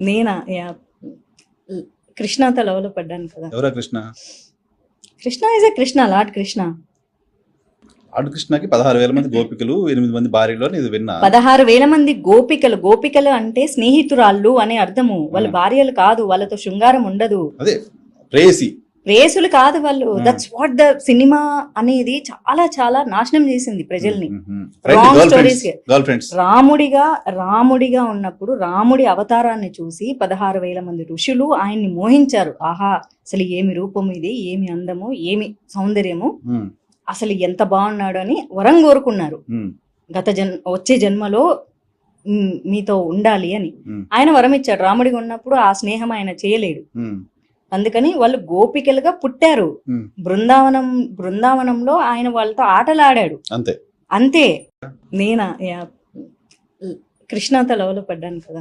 నేనా కృష్ణతో లవ్ లో పడ్డాను కదా. ఎవరా Krishna? Krishna is a Krishna, lord Krishna. ఆడు కృష్ణకి 16,000 మంది గోపికలు, 8 మంది భార్యలు అని ఇది విన్నా. 16,000 మంది గోపికలు. గోపికలు అంటే స్నేహితురాళ్ళు అని అర్థము. వాళ్ళ భార్యలు కాదు, వాళ్ళతో శృంగారం ఉండదు. అదే ప్రేయసి, ప్రేసులు కాదు వాళ్ళు. దట్స్ వాట్ ద సినిమా అనేది చాలా చాలా నాశనం చేసింది ప్రజల్ని. Wrong stories. రాముడిగా ఉన్నప్పుడు రాముడి అవతారాన్ని చూసి 16,000 మంది ఋషులు ఆయన్ని మోహించారు. ఆహా, అసలు ఏమి రూపం ఇది, ఏమి అందము, ఏమి సౌందర్యము, అసలు ఎంత బాగున్నాడు అని వరం కోరుకున్నారు. వచ్చే జన్మలో మీతో ఉండాలి అని ఆయన వరం ఇచ్చాడు. రాముడిగా ఉన్నప్పుడు ఆ స్నేహం ఆయన చేయలేడు. అందుకని వాళ్ళు గోపికలుగా పుట్టారు. బృందావనంలో ఆయన వాళ్ళతో ఆటలాడాడు. అంతే. నేనా కృష్ణతో లవ్ లో పడ్డాను కదా.